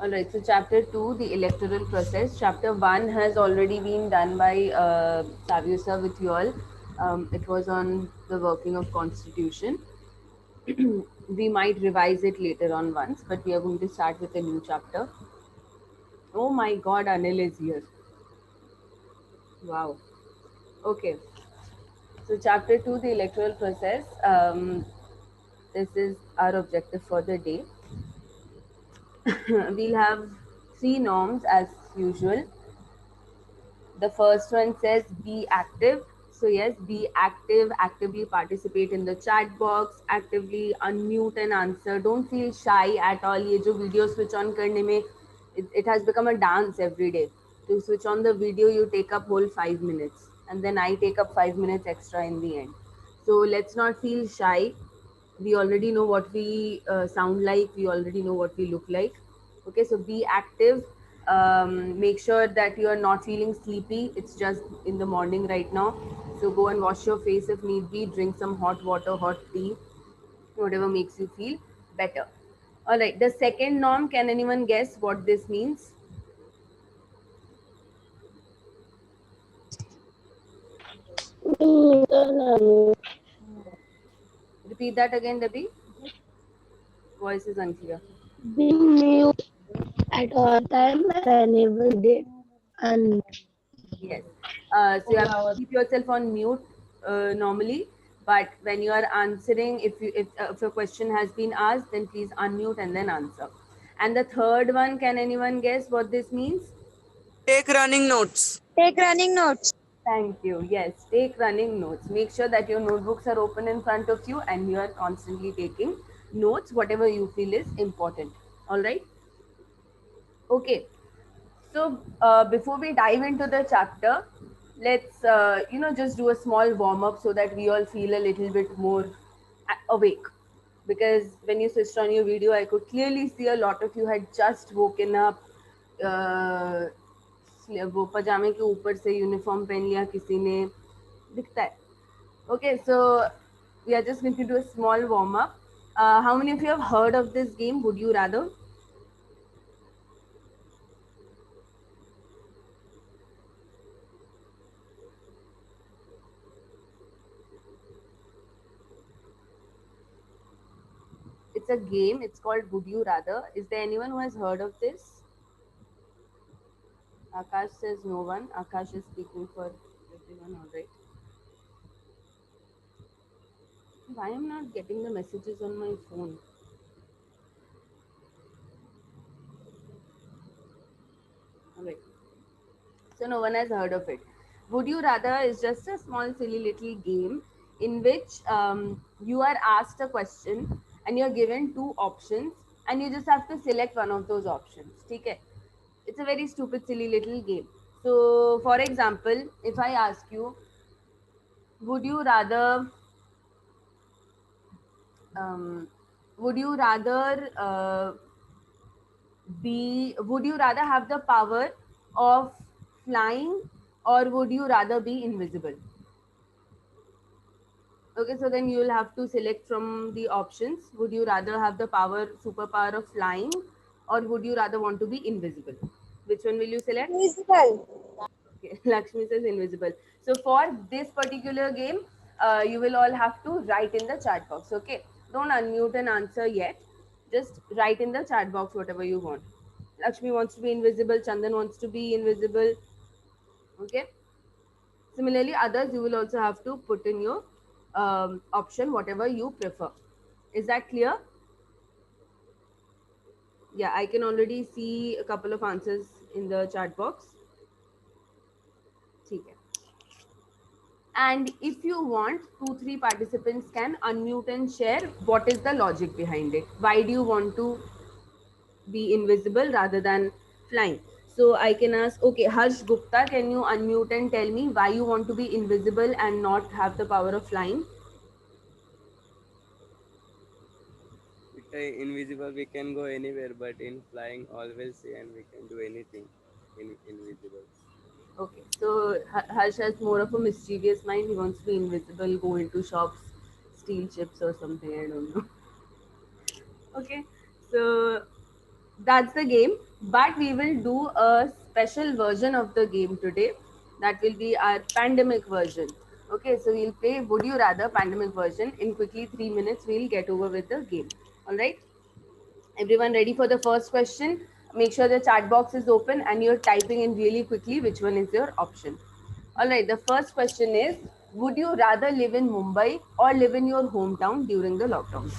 Alright, so chapter 2, the electoral process. Chapter 1 has already been done by Savio sir with you all. It was on the working of constitution. We might revise it later on once, but we are going to start with a new chapter. Oh my god, Anil is here. Wow. Okay, so chapter 2, the electoral process. This is our objective for the day. We'll have three norms as usual. The first one says be active. So yes, be active, actively participate in the chat box, actively unmute and answer. Don't feel shy at all. ये जो video switch on करने में, it has become a dance every day. To switch on the video, you take up whole 5 minutes, and then I take up 5 minutes extra in the end. So let's not feel shy. We already know what we sound like. We already know what we look like. Okay, so be active. Make sure that you are not feeling sleepy. It's just in the morning right now, so go and wash your face if need be. Drink some hot water, hot tea, whatever makes you feel better. All right, the second norm, can anyone guess what this means? Repeat that again, Debbie. Voice is unclear. Being mute at all time and enable date and Yes. So you have to keep yourself on mute normally, but when you are answering, if a question has been asked, then please unmute and then answer. And the third one, can anyone guess what this means? Take running notes. Take running notes. Thank you. Yes, take running notes. Make sure that your notebooks are open in front of you and you are constantly taking notes, whatever you feel is important. All right. Okay. So before we dive into the chapter, let's just do a small warm up so that we all feel a little bit more awake. Because when you switched on your video, I could clearly see a lot of you had just woken up. वो पजामे के ऊपर से uniform पहन लिया किसी ने, दिखता है. Okay, so we are just going to do a small warm up. How many of you have heard of this game? Would you rather? It's a game. It's called Would You Rather. Is there anyone who has heard of this? Akash says no one. Akash is speaking for everyone, all right. Why am I not getting the messages on my phone? All right. So no one has heard of it. Would You Rather is just a small, silly little game in which you are asked a question and you're given two options and you just have to select one of those options. Okay? It's a very stupid, silly little game. So, for example, if I ask you, would you rather, um, would you rather would you rather have the power of flying or would you rather be invisible? Okay, so then you will have to select from the options. Would you rather have the superpower of flying, or would you rather want to be invisible? Which one will you select? Invisible. Okay, Lakshmi says invisible. So for this particular game, you will all have to write in the chat box. Okay, don't unmute and answer yet. Just write in the chat box whatever you want. Lakshmi wants to be invisible. Chandan wants to be invisible. Okay. Similarly, others you will also have to put in your option whatever you prefer. Is that clear? Yeah, I can already see a couple of answers in the chat box. ठीक है. And if you want, 2-3 participants can unmute and share what is the logic behind it. Why do you want to be invisible rather than flying? So I can ask, okay, Harsh Gupta, can you unmute and tell me why you want to be invisible and not have the power of flying? With invisible, we can go anywhere, but in flying, always see and we can do anything in invisible. Okay, so Harsh has more of a mischievous mind. He wants to be invisible, go into shops, steal chips or something. I don't know. Okay, so that's the game. but we will do a special version of the game today. That will be our pandemic version. Okay, so we'll play Would You Rather pandemic version. In quickly 3 minutes, we'll get over with the game. All right. Everyone ready for the first question? Make sure the chat box is open and you're typing in really quickly which one is your option. All right, the first question is, would you rather live in Mumbai or live in your hometown during the lockdown?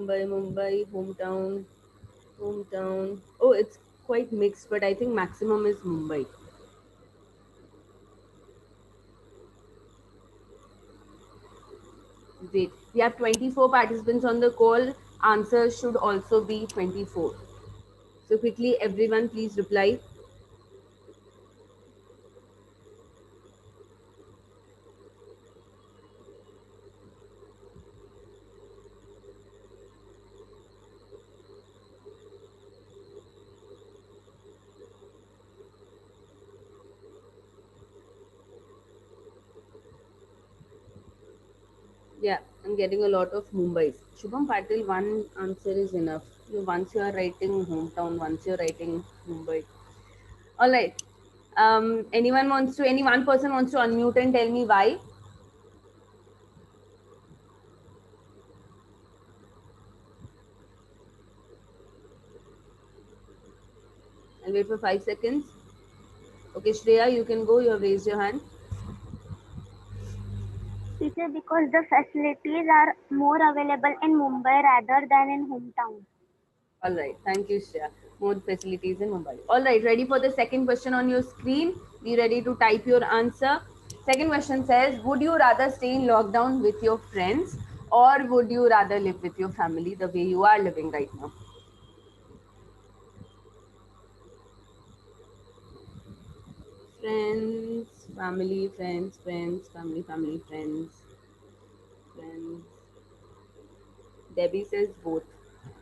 Mumbai, hometown, hometown. Oh, it's quite mixed, but I think maximum is Mumbai. Wait, we have 24 participants on the call. Answers should also be 24. So quickly, everyone, please reply. Yeah, I'm getting a lot of Mumbai's. Shubham Patil, one answer is enough. Once you are writing hometown, once you're writing Mumbai. All right. Any one person wants to unmute and tell me why? I'll wait for 5 seconds. Okay, Shreya, you can go. You have raised your hand. Teacher, because the facilities are more available in Mumbai rather than in hometown. All right. Thank you, Shreya. More facilities in Mumbai. All right. Ready for the second question on your screen? Be ready to type your answer. Second question says, would you rather stay in lockdown with your friends or would you rather live with your family the way you are living right now? Friends, family, friends, friends, family, family, friends, friends. Debbie says both.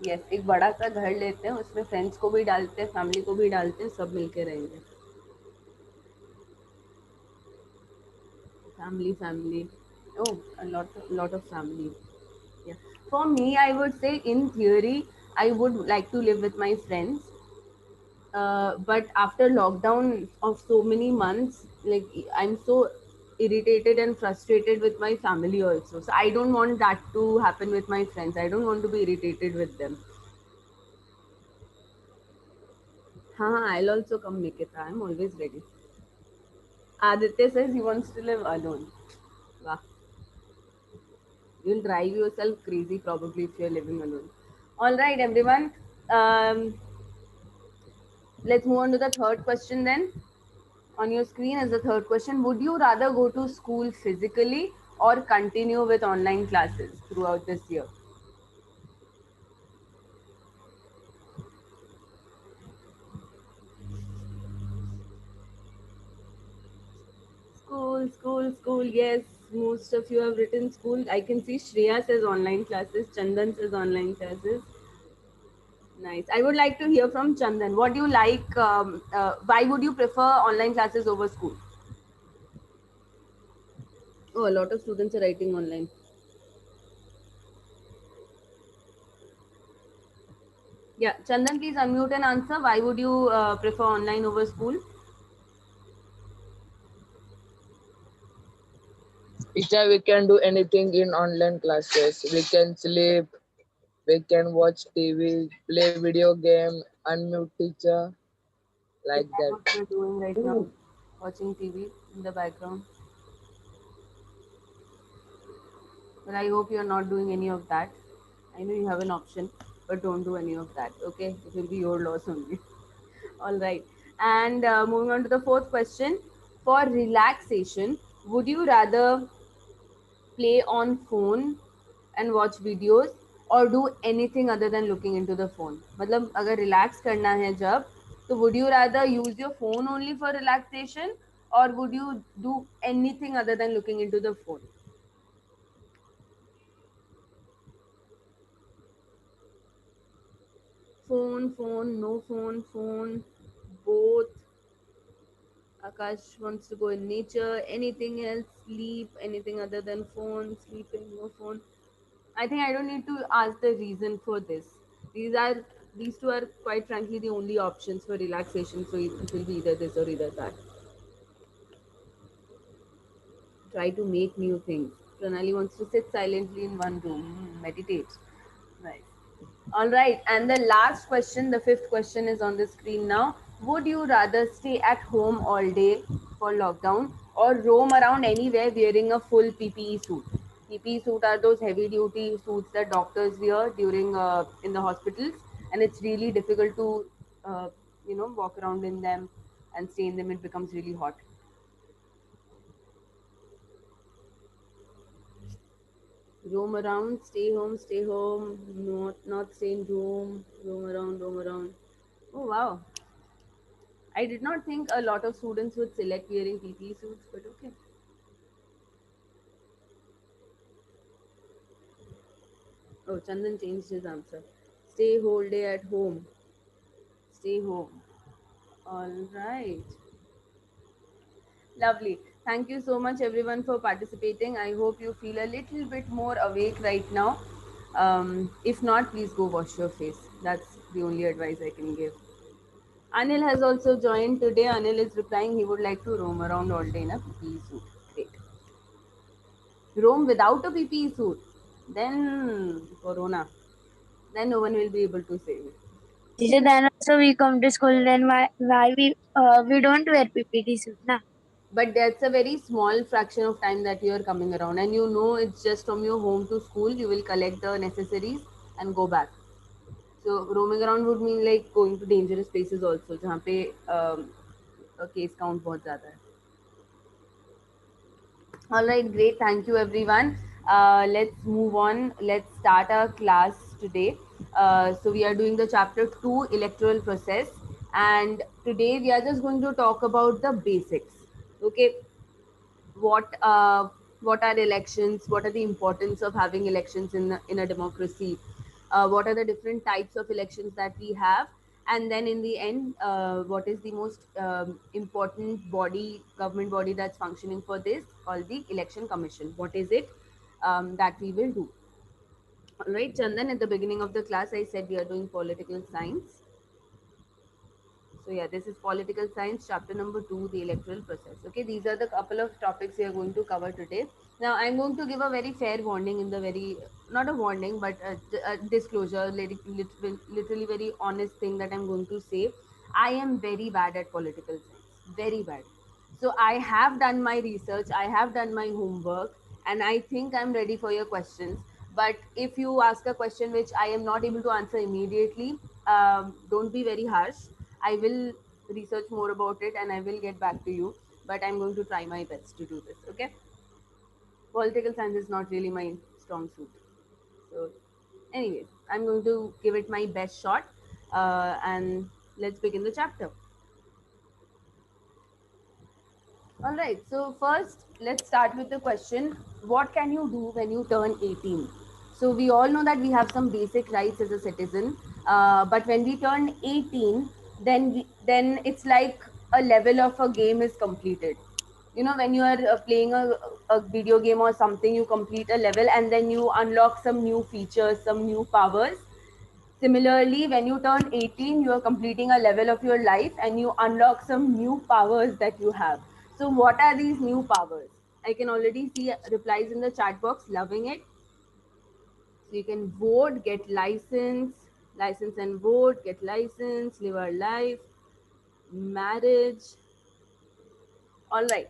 Yes, एक बड़ा सा घर लेते हैं, उसमें friends को भी डालते हैं, फैमिली को भी डालते हैं, सब मिलके रहेंगे. Family. Oh, a lot of family. Yeah. For me, I would say in theory, I would like to live with my friends. But after lockdown of so many months, like I'm so irritated and frustrated with my family also. So I don't want that to happen with my friends. I don't want to be irritated with them. हाँ, I'll also come, Nikita. I'm always ready. Aditya says he wants to live alone. Wow. You'll drive yourself crazy probably if you're living alone. All right, everyone. Um, let's move on to the third question then. On your screen is the third question. Would you rather go to school physically or continue with online classes throughout this year? School. Yes, most of you have written school. I can see Shreya says online classes, Chandan says online classes. Nice. I would like to hear from Chandan. What do you like? Why would you prefer online classes over school? Oh, a lot of students are writing online. Yeah, Chandan, please unmute and answer. Why would you prefer online over school? Teacher, we can do anything in online classes. We can sleep, we can watch TV, play video game, unmute teacher, Is like that that. what you're doing right now? Watching TV in the background? But I hope you're not doing any of that. I know you have an option, but don't do any of that. Okay, it will be your loss only. All right. And moving on to the fourth question. For relaxation, would you rather play on phone and watch videos or do anything other than looking into the phone? मतलब अगर relax करना है जब, तो would you rather use your phone only for relaxation or would you do anything other than looking into the phone? Phone, no phone, phone, both. Akash wants to go in nature. Anything else? Sleep. Anything other than phone? Sleeping, no phone. I think I don't need to ask the reason for this. These are these two are quite frankly the only options for relaxation. So it will be either this or either that. Try to make new things. Pranali wants to sit silently in one room, meditate. Nice. All right, and the last question, the fifth question is on the screen now. Would you rather stay at home all day for lockdown or roam around anywhere wearing a full PPE suit? PPE suit are those heavy duty suits that doctors wear during in the hospitals, and it's really difficult to walk around in them and stay in them. It becomes really hot. Roam around, stay home, not stay in room, roam around. Oh wow. I did not think a lot of students would select wearing PPE suits, but okay. Oh, Chandan changed his answer. Stay whole day at home. Stay home. All right. Lovely. Thank you so much, everyone, for participating. I hope you feel a little bit more awake right now. If not, please go wash your face. That's the only advice I can give. Anil has also joined today. Anil is replying he would like to roam around all day in a PPE suit. Great. Roam without a PPE suit, then Corona. Then no one will be able to save you. Teacher, then also we come to school, then why we don't wear PPT suit, na? But that's a very small fraction of time that you are coming around, and you know it's just from your home to school. You will collect the necessaries and go back. So roaming around would mean like going to dangerous places also, जहाँ पे case count बहुत ज़्यादा है. All right, great. Thank you, everyone. Let's move on. Let's start our class today. So we are doing the chapter 2, electoral process, and today we are just going to talk about the basics. Okay, what are elections? What are the importance of having elections in a democracy? What are the different types of elections that we have? And then in the end, what is the most important government body that's functioning for this, called the Election Commission? What is it that we will do? All right, Chandan, at the beginning of the class, I said we are doing political science. So yeah, this is political science, chapter number 2, the electoral process. Okay, these are the couple of topics we are going to cover today. Now, I'm going to give a very fair warning in the very, not a warning, but a disclosure, literally very honest thing that I'm going to say. I am very bad at political science, very bad. So I have done my research, I have done my homework, and I think I'm ready for your questions. But if you ask a question which I am not able to answer immediately, don't be very harsh. I will research more about it and I will get back to you. But I'm going to try my best to do this. Okay. Political science is not really my strong suit. So, anyways, I'm going to give it my best shot. And let's begin the chapter. All right. So first, let's start with the question: what can you do when you turn 18? So we all know that we have some basic rights as a citizen, but when we turn 18, then it's like a level of a game is completed. You know, when you are playing a video game or something, you complete a level and then you unlock some new features, some new powers. Similarly, when you turn 18, you are completing a level of your life and you unlock some new powers that you have. So, what are these new powers? I can already see replies in the chat box, loving it. So, you can vote, get license and vote, get license, live our life, marriage. All right.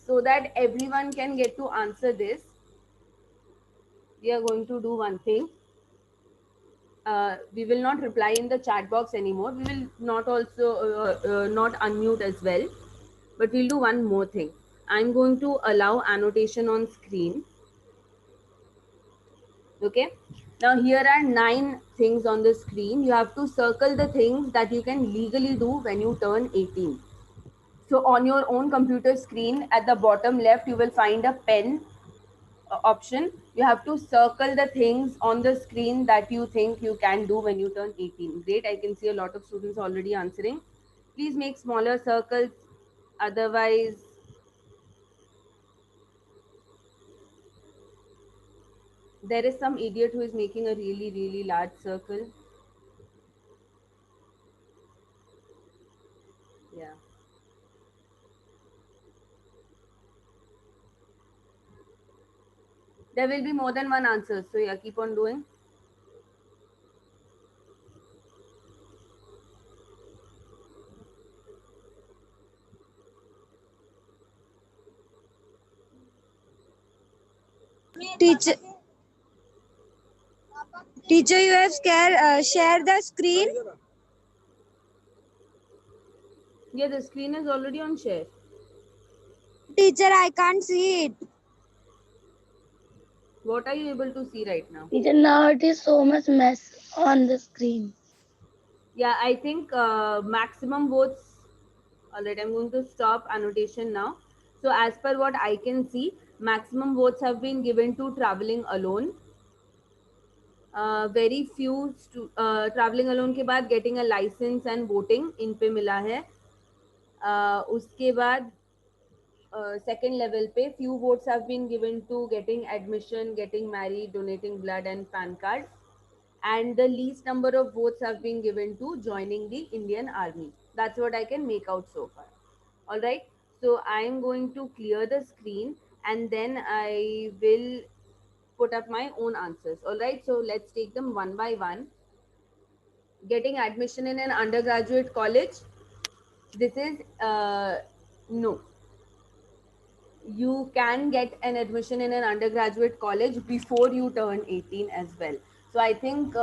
So that everyone can get to answer this, we are going to do one thing. We will not reply in the chat box anymore. We will not also not unmute as well, but we'll do one more thing. I'm going to allow annotation on screen. Okay. Now here are 9 things on the screen. You have to circle the things that you can legally do when you turn 18. So on your own computer screen at the bottom left, you will find a pen option. You have to circle the things on the screen that you think you can do when you turn 18. Great, I can see a lot of students already answering. Please make smaller circles. Otherwise, there is some idiot who is making a really, really large circle. Yeah. There will be more than one answer. So yeah, keep on doing. Teacher, teacher, you have share the screen. Yeah, the screen is already on share. Teacher, I can't see it. What are you able to see right now? Teacher, now it is so much mess on the screen. Yeah, I think maximum votes. Alright, I'm going to stop annotation now. So as per what I can see, maximum votes have been given to traveling alone. Very few traveling alone के बाद getting a license and voting इन पे मिला है. उसके बाद second level पे few votes have been given to getting admission, getting married, donating blood and PAN card. And the least number of votes have been given to joining the Indian Army. That's what I can make out so far. All right. So I'm going to clear the screen and then I will put up my own answers. All right. So let's take them one by one. Getting admission in an undergraduate college. This is no. You can get an admission in an undergraduate college before you turn 18 as well. So I think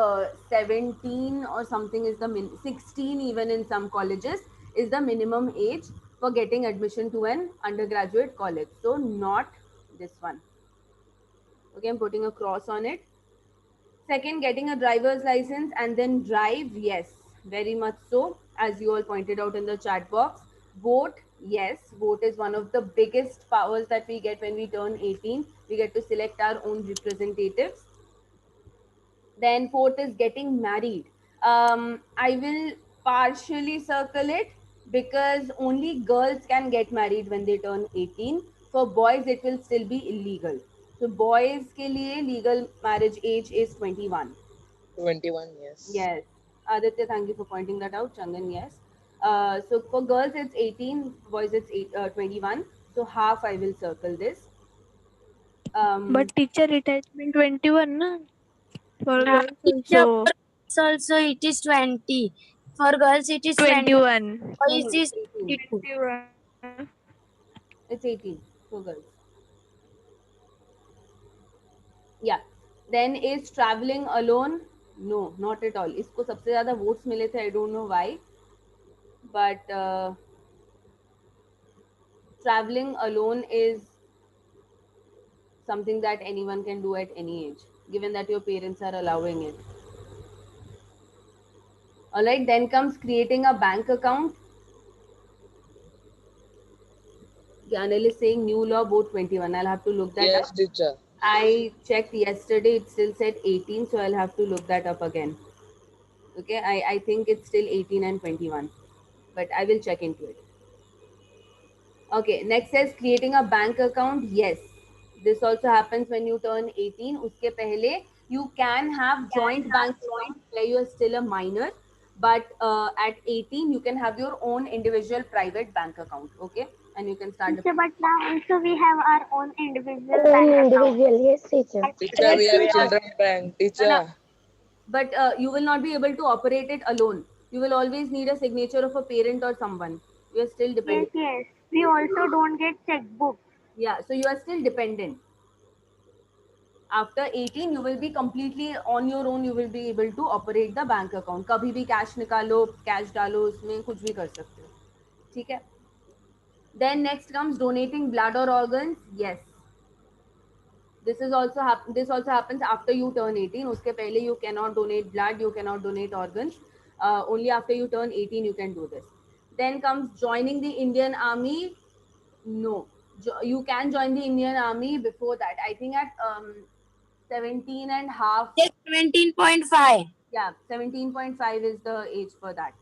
17 or something is the 16 even in some colleges is the minimum age for getting admission to an undergraduate college. So not this one. Okay, I'm putting a cross on it. Second, getting a driver's license and then drive, yes, very much so, as you all pointed out in the chat box. Vote, yes, vote is one of the biggest powers that we get when we turn 18. We get to select our own representatives. Then fourth is getting married. I will partially circle it because only girls can get married when they turn 18. For boys, it will still be illegal. So boys के लिए legal marriage age is 21. 21, yes. Yes. Aditya, thank you for pointing that out. Chandan, yes. So for girls, it's 18. Boys, it's 21. So half I will circle this. But teacher, it has been 21, na? For girls Teacher, also. for also it is 20. For girls it is 20. 21. No, Boys no, it's is 18. 22. 21. It's 18 for girls. Yeah. Then is traveling alone? No, not at all. इसको सबसे ज़्यादा votes मिले थे. I don't know why. But traveling alone is something that anyone can do at any age, given that your parents are allowing it. All right. Then comes creating a bank account. Anil is saying new law both 21. I'll have to look that Yes, up. teacher. I checked yesterday, it still said 18, so I'll have to look that up again. Okay, I think it's still 18 and 21, but I will check into it. Okay, next says creating a bank account. Yes, this also happens when you turn 18. Uske pehle, you can have joint bank account where you are still a minor, but at 18, you can have your own individual private bank account. Okay, and you can start. Teacher, but now also we have our own individual Own bank account. individual, yes, teacher. Teacher, we have children bank. No, no, Teacher. but you will not be able to operate it alone. You will always need a signature of a parent or someone. You are still Yes, dependent. yes. We also don't get checkbook. Yeah, so you are still dependent. After 18, you will be completely on your own. You will be able to operate the bank account. कभी भी cash निकालो, cash डालो, उसमें कुछ भी कर सकते हो. ठीक है? Then next comes donating blood or organs. Yes. This also happens after you turn 18. उसके पहले you cannot donate blood, you cannot donate organs. Only after you turn 18 you can do this. Then comes joining the Indian Army. No, you can join the Indian Army before that. I think at 17 and half. Yes, 17.5. Yeah, 17.5 is the age for that.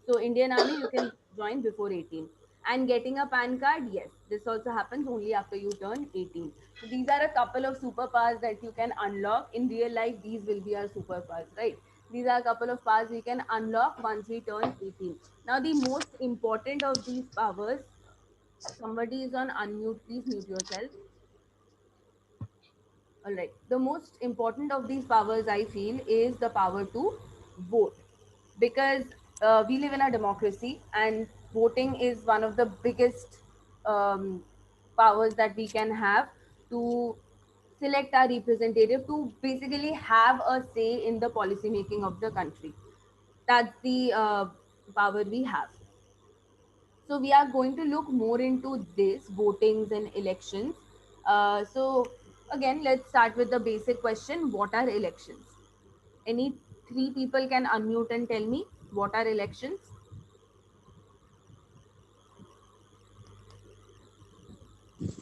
So Indian Army you can join before 18. And getting a PAN card, yes, this also happens only after you turn 18. So these are a couple of superpowers that you can unlock. In real life, these will be our superpowers, right? These are a couple of powers we can unlock once we turn 18. Now, the most important of these powers, somebody is on unmute, please mute yourself. All right. The most important of these powers, I feel, is the power to vote, because we live in a democracy, and voting is one of the biggest powers that we can have to select our representative, to basically have a say in the policy making of the country. That's the power we have. So we are going to look more into this votings and elections. So again, let's start with the basic question: what are elections? Any three people can unmute and tell me what are elections?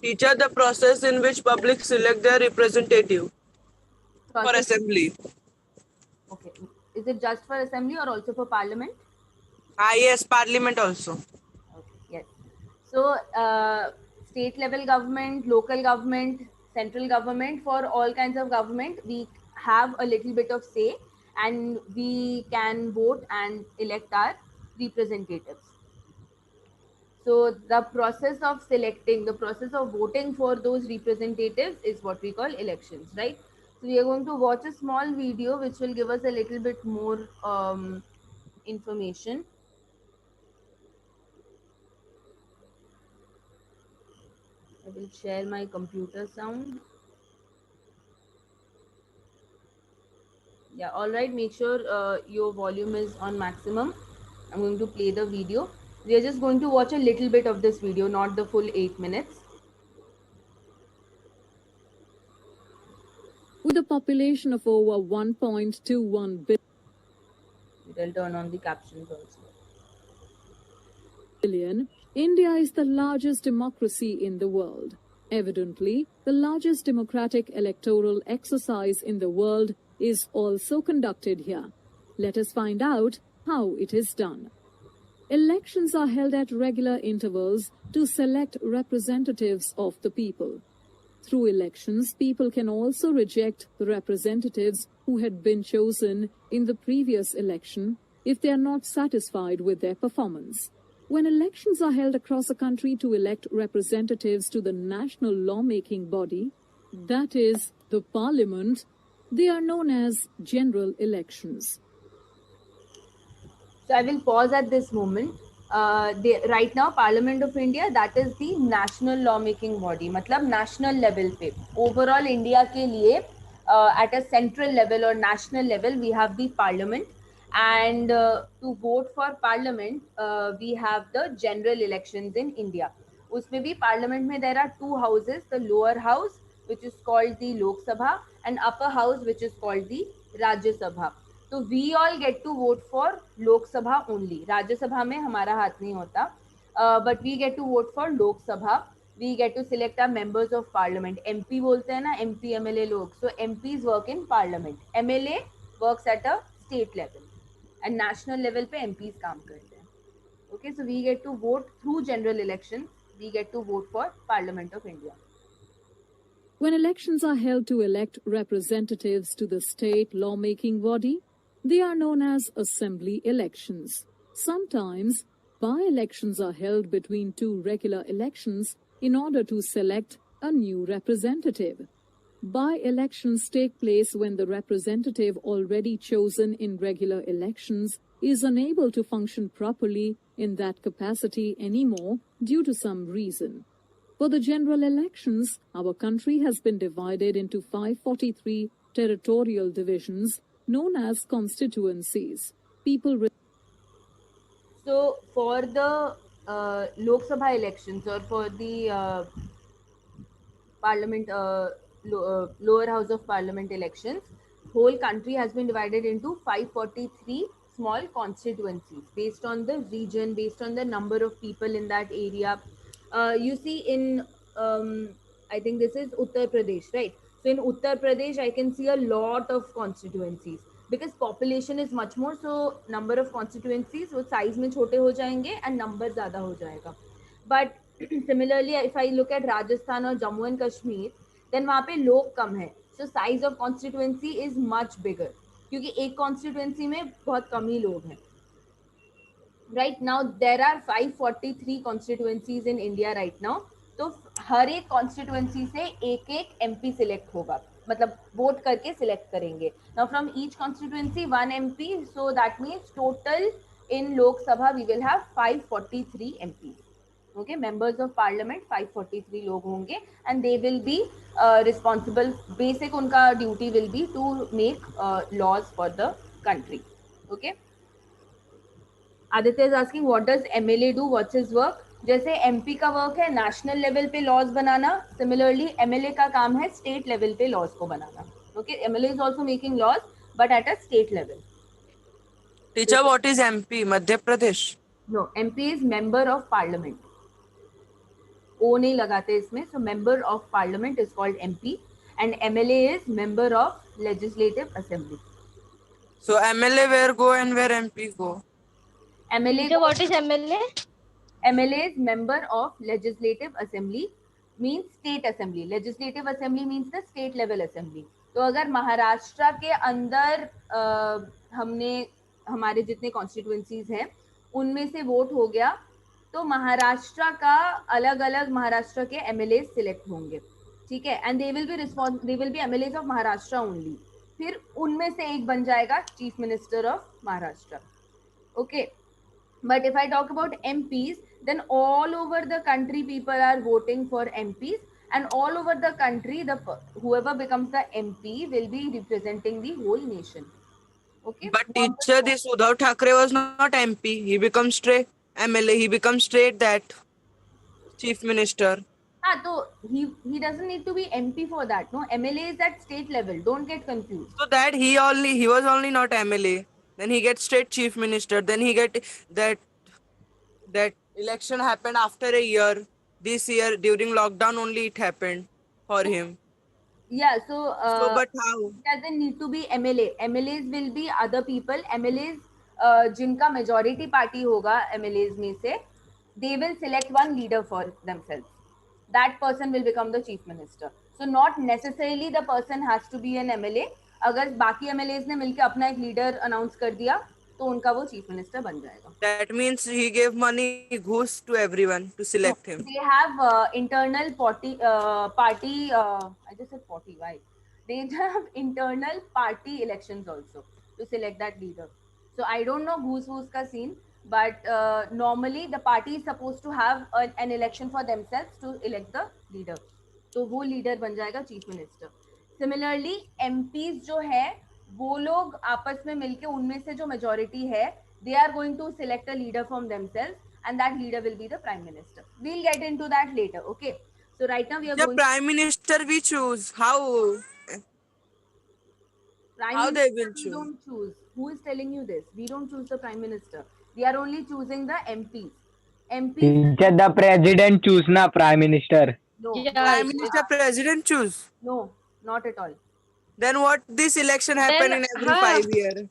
Teacher, the process in which public select their representative for Process. assembly. Okay. Is it just for assembly or also for parliament? Yes, parliament also. Okay. Yes. So state level government, local government, central government, for all kinds of government, we have a little bit of say, and we can vote and elect our representatives. So the process of selecting, the process of voting for those representatives is what we call elections, right? So we are going to watch a small video which will give us a little bit more information. I will share my computer sound. Yeah, all right, make sure your volume is on maximum. I'm going to play the video. We are just going to watch a little bit of this video, not the full 8 minutes. With a population of over 1.21 It will turn on the captions also. billion, India is the largest democracy in the world. Evidently, the largest democratic electoral exercise in the world is also conducted here. Let us find out how it is done. Elections are held at regular intervals to select representatives of the people. Through elections, people can also reject the representatives who had been chosen in the previous election if they are not satisfied with their performance. When elections are held across the country to elect representatives to the national lawmaking body, that is, the parliament, they are known as general elections. So I will pause at this moment. Right now, Parliament of India, that is the national lawmaking body, मतलब national level पे. Overall India के लिए at a central level or national level, we have the parliament, and to vote for parliament, we have the general elections in India. उसमें भी parliament में there are two houses, the lower house which is called the Lok Sabha and upper house which is called the Rajya Sabha. तो we all get to vote for Lok Sabha only. Rajya Sabha में हमारा हाथ नहीं होता, but we get to vote for Lok Sabha. We get to select our members of parliament. MP बोलते हैं ना, MP MLA लोग. So MPs work in parliament, MLA works at a state level, and national level पे MPs काम करते हैं. Okay, so we get to vote through general election. We get to vote for Parliament of India. When elections are held to elect representatives to the state lawmaking body, they are known as assembly elections. Sometimes, by-elections are held between two regular elections in order to select a new representative. By-elections take place when the representative already chosen in regular elections is unable to function properly in that capacity anymore due to some reason. For the general elections, our country has been divided into 543 territorial divisions known as constituencies. So for the Lok Sabha elections, or for the parliament, lower house of parliament elections, whole country has been divided into 543 small constituencies based on the region, based on the number of people in that area. You see in I think this is Uttar Pradesh, right? So in Uttar Pradesh, I can see a lot of constituencies because population is much more. So number of constituencies वो size में छोटे हो जाएंगे and number ज़्यादा हो जाएगा. But similarly, if I look at Rajasthan or Jammu and Kashmir, then वहाँ पे लोग कम है, so size of constituency is much bigger, क्योंकि एक constituency में बहुत कम ही लोग हैं. Right now there are 543 constituencies in India right now. तो हर एक constituency से एक एक MP select होगा, मतलब वोट करके select करेंगे. Now from each constituency one MP, so that means total in Lok Sabha we will have 543 MPs. Okay, members of parliament 543 लोग होंगे, and they will be responsible. Basic उनका duty will be to make laws for the country. Okay. Aditya is asking what does MLA do, what's his work? जैसे MP का work है national level पे laws बनाना, similarly MLA का काम है state level पे लॉज को बनाना. Okay, MLA is also making laws but at a state level. Teacher, what is MP? Madhya Pradesh? No, MP is member of parliament. O नहीं लगाते इसमें, so member of parliament is called MP and MLA is member of legislative assembly. So MLA where go and where MP go? MLA. So what is MLA? MLA is member of legislative assembly, means state assembly. Legislative assembly means the state level assembly. तो अगर महाराष्ट्र के अंदर हमने हमारे जितने constituencies हैं उनमें से वोट हो गया, तो महाराष्ट्र का अलग अलग महाराष्ट्र के एमएलए सिलेक्ट होंगे, ठीक है, and they will be MLAs of Maharashtra only. फिर उनमें से एक बन जाएगा chief minister of Maharashtra. Okay, but if I talk about MPs, then all over the country people are voting for MPs, and all over the country whoever becomes the MP will be representing the whole nation. Okay, but teacher, this Uddhav Thackeray was not MP. He becomes straight MLA. He becomes straight that chief minister. so he doesn't need to be MP for that. No, MLA is at state level, don't get confused. So that he was only not MLA. Then he gets straight chief minister. Then he get that election happened after a year. This year during lockdown only it happened for him. Yeah, so but how? It doesn't need to be MLA. MLAs will be other people. MLAs जिनका majority party होगा MLAs में से, they will select one leader for themselves. That person will become the chief minister. So not necessarily the person has to be an MLA. अगर बाकी MLAs ने मिलकर अपना एक लीडर अनाउंस कर दिया तो उनका वो चीफ मिनिस्टर बन जाएगा. That means he gave money घूस to everyone to select him. They have internal party. I just said party. Why? They have internal party elections also to select that leader. So I don't know who's ka scene, but normally the party is supposed to have an election for themselves to elect the leader. तो वो leader बन जाएगा chief minister. Similarly, MPs जो है वो लोग आपस में मिलके उनमें से जो majority है, they are going to select a leader from themselves, and that leader will be the prime minister. We'll get into that later. Okay. So right now we are The going. prime minister we choose. How? How they will choose? We don't choose. Who is telling you this? We don't choose the prime minister. We are only choosing the MPs. MPs. The president choose na prime minister. No. Prime minister, president choose. No, not at all. Then what this election happen in every 5 years?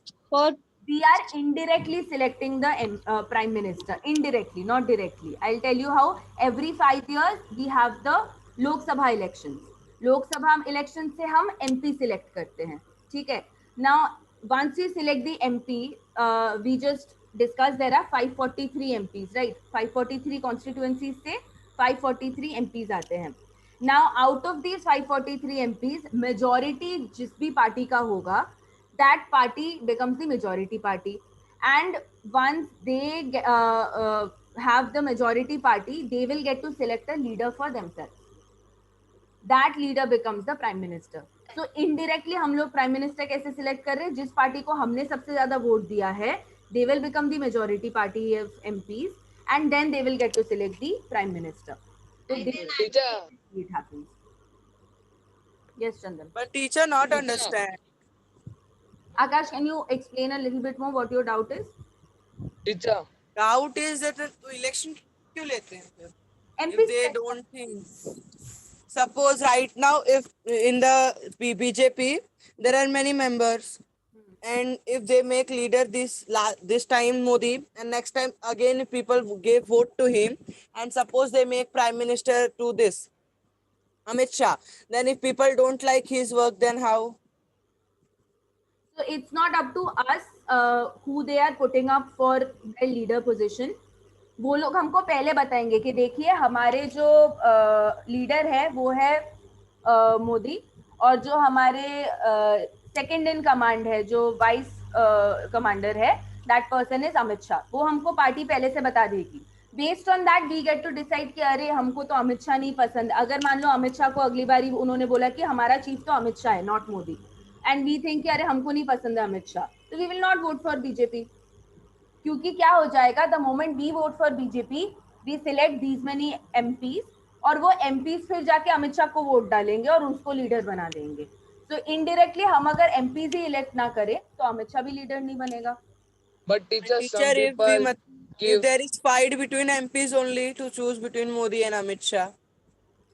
We are indirectly selecting the prime minister. Indirectly, not directly. I'll tell you how. Every 5 years we have the Lok Sabha elections. Lok Sabha elections से हम MP select करते हैं, ठीक है? Now, once we select the MP, we just discussed there are 543 MPs, right? 543 constituencies से 543 MPs आते हैं. Now, out of these 543 MPs, majority जिस भी पार्टी का होगा, that party becomes the majority party. And once they have the majority party, they will get to select a leader for themselves. That leader becomes the prime minister. So indirectly हम लोग prime minister कैसे select कर रहे हैं? जिस party को हमने सबसे ज़्यादा वोट दिया है, they will become the majority party of MPs, and then they will get to select the prime minister. So it happens. Yes, Chandan. But teacher not understand. Akash, can you explain a little bit more what your doubt is? Teacher. Doubt is that election क्यों लेते हैं फिर? MP If they don't think. Suppose right now if in the BJP there are many members and if they make leader this time Modi, and next time again if people give vote to him, and suppose they make prime minister to this Amit Shah, then if people don't like his work, then how? So it's not up to us who they are putting up for their leader position. वो लोग हमको पहले बताएंगे कि देखिए हमारे जो leader है वो है मोदी, और जो हमारे सेकंड इन कमांड है, जो वाइस कमांडर है, that person is Amit Shah. वो हमको पार्टी पहले से बता देगी. Based on that we get to decide कि अरे हमको तो अमित शाह नहीं पसंद. अगर मान लो अमित शाह को अगली बारी उन्होंने बोला कि हमारा चीफ तो अमित शाह है, not Modi, and we think कि अरे हमको नहीं पसंद है अमित शाह, तो we will not vote for BJP. क्योंकि क्या हो जाएगा, the moment we vote for BJP we select these many MPs, और वो एमपीज फिर जाके अमित शाह को वोट डालेंगे और उसको लीडर बना देंगे. तो इनडायरेक्टली हम अगर एमपीज ही इलेक्ट ना करें तो अमित शाह भी लीडर नहीं बनेगा. But teacher, some Teacher, people if give. there is fight between MPs only to choose between Modi and Amit Shah.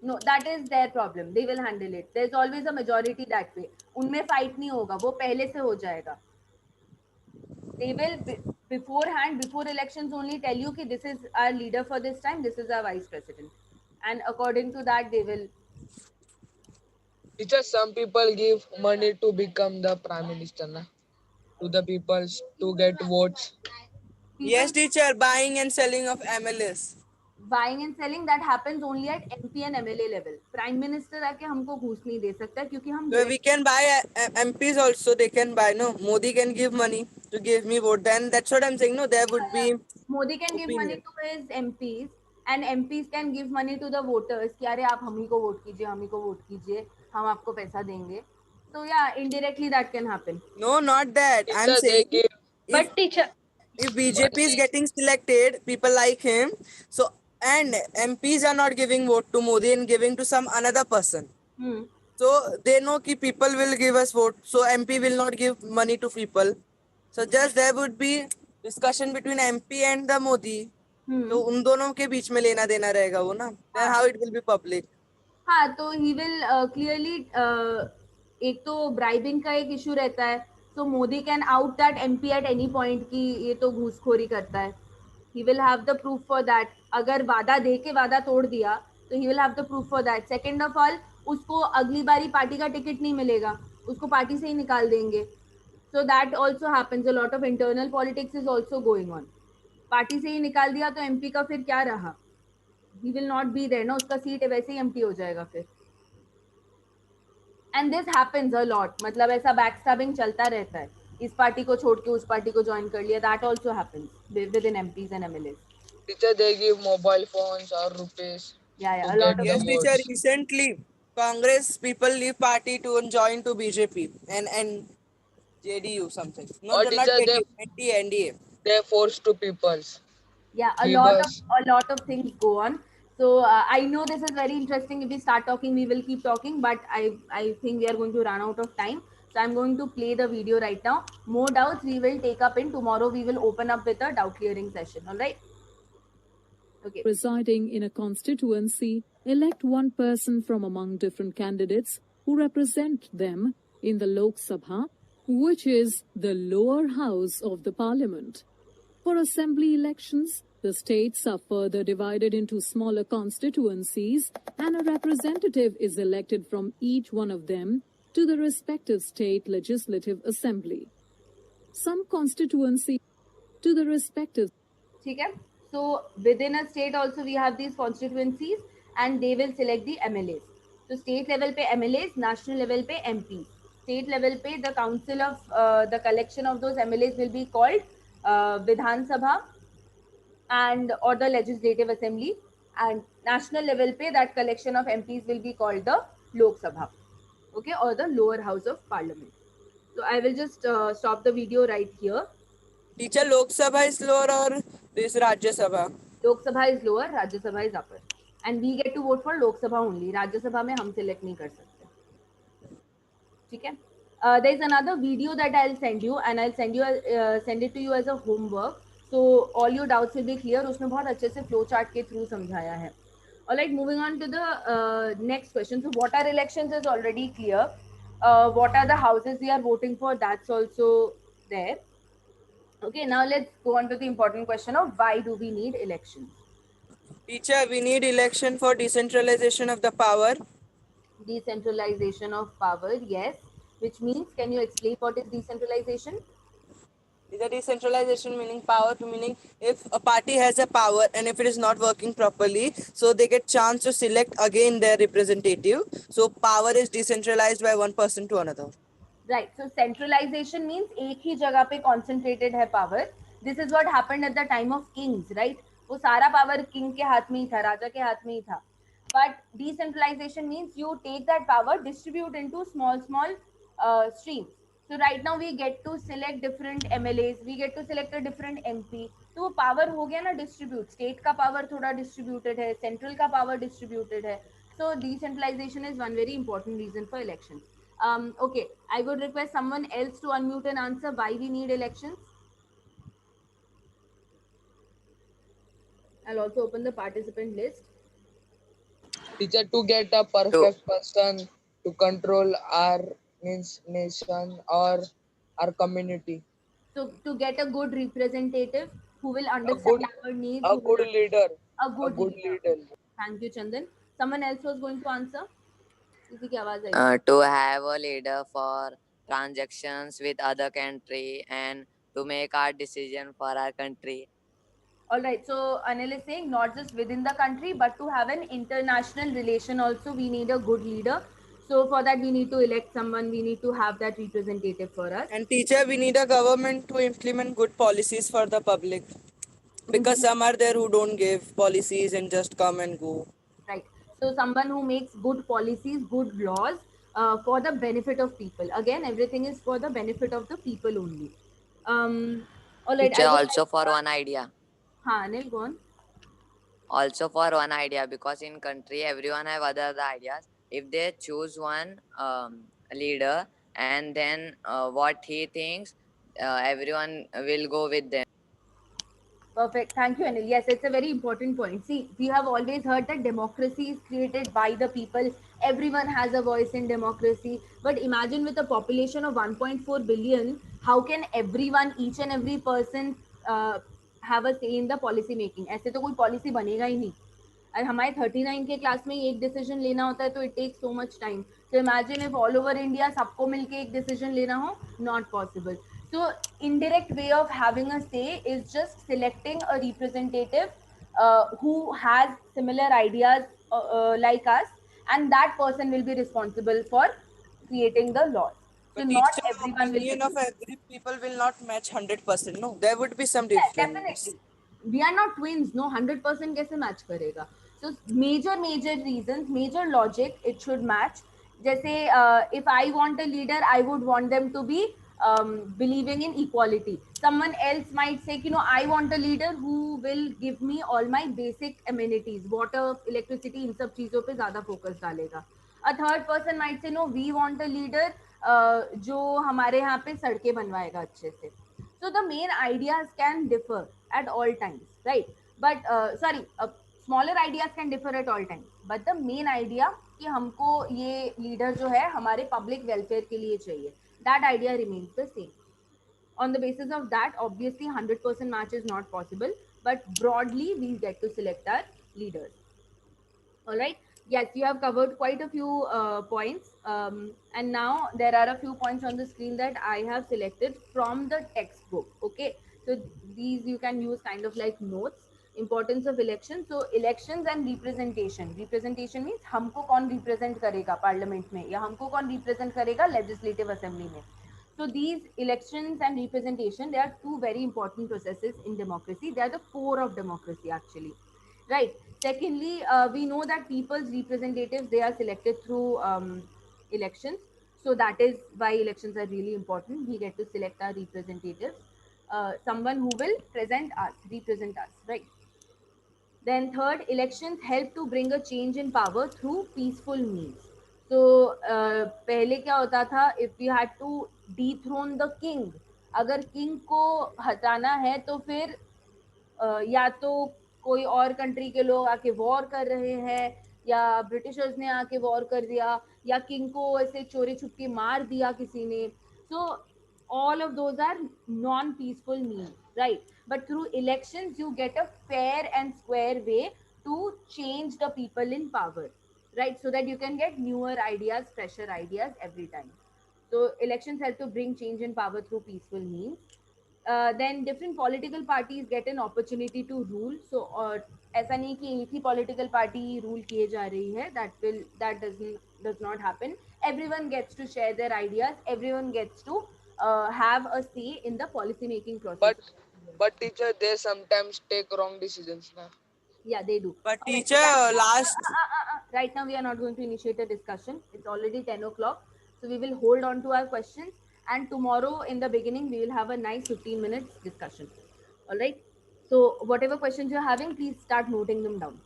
No, that is their problem. They will handle it. There's always a majority that way. उनमें fight नहीं होगा, वो पहले से हो जाएगा. They will beforehand, before elections, only tell you कि this is our leader for this time, this is our vice president, and according to that they will. Teacher, some people give money to become the prime minister, na? To the people to get votes. Yes, teacher, buying and selling of MLS. Buying and selling that happens only at MP and MLA level. Prime Minister आके हमको घूस नहीं दे सकता क्योंकि हम. So we can buy MPs also. They can buy. No, Modi can give money to give me vote. Then that's what I'm saying. No, there would be. Modi can give money to his MPs and MPs can give money to the voters कि अरे आप हम ही को vote कीजिए, हम ही को vote कीजिए, हम आपको पैसा देंगे. So yeah, indirectly that can happen. No, not that. I'm saying. But teacher, if BJP is getting selected, people like him. So and MPs are not giving vote to Modi and giving to some another person. So they know कि people will give us vote. So MP will not give money to people. So just there would be discussion between MP and the Modi. तो उन दोनों के बीच में लेना देना रहेगा वो ना. Then how it will be public. हाँ, तो he will clearly एक तो bribing का एक issue रहता है. So Modi can out that MP at any point कि ये तो घूसखोरी करता है. He will have the proof for that. अगर वादा दे के वादा तोड़ दिया तो he will have the proof for that. Second of all, उसको अगली बारी पार्टी का टिकट नहीं मिलेगा, उसको पार्टी से ही निकाल देंगे. So that also happens. A lot of internal politics is also going on. Party से ही निकाल दिया तो MP का फिर क्या रहा? He will not be there ना, उसका सीट वैसे ही empty हो जाएगा फिर. And this happens a lot. मतलब ऐसा backstabbing चलता रहता है. इस पार्टी को छोड़ के उस पार्टी को join कर लिया. That also happens within MPs and MLAs. Teacher, they give mobile phones or rupees. Yeah, a lot of. Yes, teacher. Recently, Congress people leave party to join to BJP and JDU something. No, Or they're not teacher, JDU, NDA. they force to peoples. Yeah, a lot of things go on. So I know this is very interesting. If we start talking, we will keep talking. But I think we are going to run out of time. So I'm going to play the video right now. More doubts we will take up in tomorrow. We will open up with a doubt clearing session. All right. Okay. Presiding in a constituency, elect one person from among different candidates who represent them in the Lok Sabha, which is the lower house of the parliament. For assembly elections, the states are further divided into smaller constituencies and a representative is elected from each one of them to the respective state legislative assembly. Some constituency to the respective. ठीक है. So within a state also we have these constituencies and they will select the MLAs. So state level पे MLAs, national level पे MPs. State level पे the council of the collection of those MLAs will be called Vidhan Sabha and or the legislative assembly, and national level पे that collection of MPs will be called the Lok Sabha, okay, or the lower house of parliament. So I will just stop the video right here. Teacher, Lok Sabha is lower or this Rajya Sabha? Lok Sabha is lower, Rajya Sabha is upper, and we get to vote for Lok Sabha only. Rajya Sabha में हम select नहीं कर सकते. ठीक है. There is another video that I'll send you, and I'll send it to you as a homework. So all your doubts will be clear. उसमें बहुत अच्छे से flow chart के through समझाया है. Alright, moving on to the next question. So what are elections is already clear. what are the houses we are voting for, that's also there. Okay, now let's go on to the important question of why do we need elections. Teacher, we need election for decentralization of the power. Decentralization of power, yes, which means, can you explain what is decentralization? The decentralization meaning power, meaning if a party has a power and if it is not working properly, so they get chance to select again their representative. So power is decentralized by one person to another. Right, so centralization means एक ही जगह पे concentrated है power. This is what happened at the time of kings, right? वो सारा power king के हाथ में ही था, राजा के हाथ में ही था. But decentralization means you take that power, distribute into small streams. So right now we get to select different MLAs, we get to select a different MP. तो वो power हो गया ना distribute. State का power थोड़ा distributed है, central का power distributed है. So decentralization is one very important reason for elections. Okay, I would request someone else to unmute and answer why we need elections. I'll also open the participant list. Teacher, to get a perfect person to control our nation or our community. So to get a good representative who will understand our needs. A good leader. A good leader. Thank you, Chandan. Someone else was going to answer? To have a leader for transactions with other country and to make our decision for our country. All right, so Anil is saying not just within the country, but to have an international relation also, we need a good leader. So for that, we need to elect someone, we need to have that representative for us. And teacher, we need a government to implement good policies for the public. Because some are there who don't give policies and just come and go. Right. So someone who makes good policies, good laws for the benefit of people. Again, everything is for the benefit of the people only. All right. Teacher, also for one idea. Anil, go on. Also for one idea, because in country everyone have other ideas. If they choose one leader and then what he thinks, everyone will go with them. Perfect. Thank you, Anil. Yes, it's a very important point. See, we have always heard that democracy is created by the people. Everyone has a voice in democracy. But imagine with a population of 1.4 billion, how can everyone, each and every person have a say in the policy making? ऐसे तो कोई policy बनेगा ही नहीं. और हमारे 39 के class में एक डिसीजन लेना होता है तो it takes so much time. So imagine if all over India सबको मिलके एक डिसीजन लेना हो, not possible. So indirect way of having a say is just selecting a representative who has similar ideas like us, and that person will be responsible for creating the laws. So but not everyone will. Opinion of every people will not match 100%. No, there would be some difference. Yeah, definitely. We are not twins. No, 100% कैसे match करेगा? So major reasons, major logic, it should match. जैसे if I want a leader, I would want them to be believing in equality. Someone else might say, you know, I want a leader who will give me all my basic amenities, water, electricity, इन सब चीजों पे ज़्यादा focus डालेगा. A third person might say, no, we want a leader जो हमारे यहाँ पे सड़कें बनवाएगा अच्छे से. So the main ideas can differ at all times, right? But smaller ideas can differ at all times. But the main idea कि हमको ये leader जो है हमारे public welfare के लिए चाहिए, that idea remains the same. On the basis of that, obviously 100% match is not possible, but broadly we get to select our leaders. All right. Yes, you have covered quite a few points, and now there are a few points on the screen that I have selected from the textbook. Okay, so these you can use kind of like notes. Importance of elections. So elections and representation. Representation means हमको कौन represent करेगा parliament में या हमको कौन represent करेगा legislative assembly में. So these elections and representation, they are two very important processes in democracy. They are the core of democracy actually, right? Secondly, we know that people's representatives, they are selected through elections. So that is why elections are really important. We get to select our representatives, someone who will represent us, right? Then third, elections help to bring a change in power through peaceful means. So पहले क्या होता था, if we had to dethrone the king, अगर king को हटाना है तो फिर या तो कोई और कंट्री के लोग आके वॉर कर रहे हैं या ब्रिटिशर्स ने आके वॉर कर दिया, या किंग को ऐसे चोरी छुपके मार दिया किसी ने. So all of those are non peaceful means, right? But through elections you get a fair and square way to change the people in power, right? So that you can get newer ideas, fresher ideas every time. So elections help to bring change in power through peaceful means. Then different political parties get an opportunity to rule. So ऐसा नहीं कि एक ही political party rule किए जा रही है. That does not happen. Everyone gets to share their ideas. Everyone gets to have a say in the policy making process. But teacher, they sometimes take wrong decisions now. Yeah, they do. But Alright, teacher, last right now we are not going to initiate a discussion. It's already 10 o'clock. So we will hold on to our questions. And tomorrow in the beginning, we will have a nice 15 minutes discussion. All right. So whatever questions you're having, please start noting them down.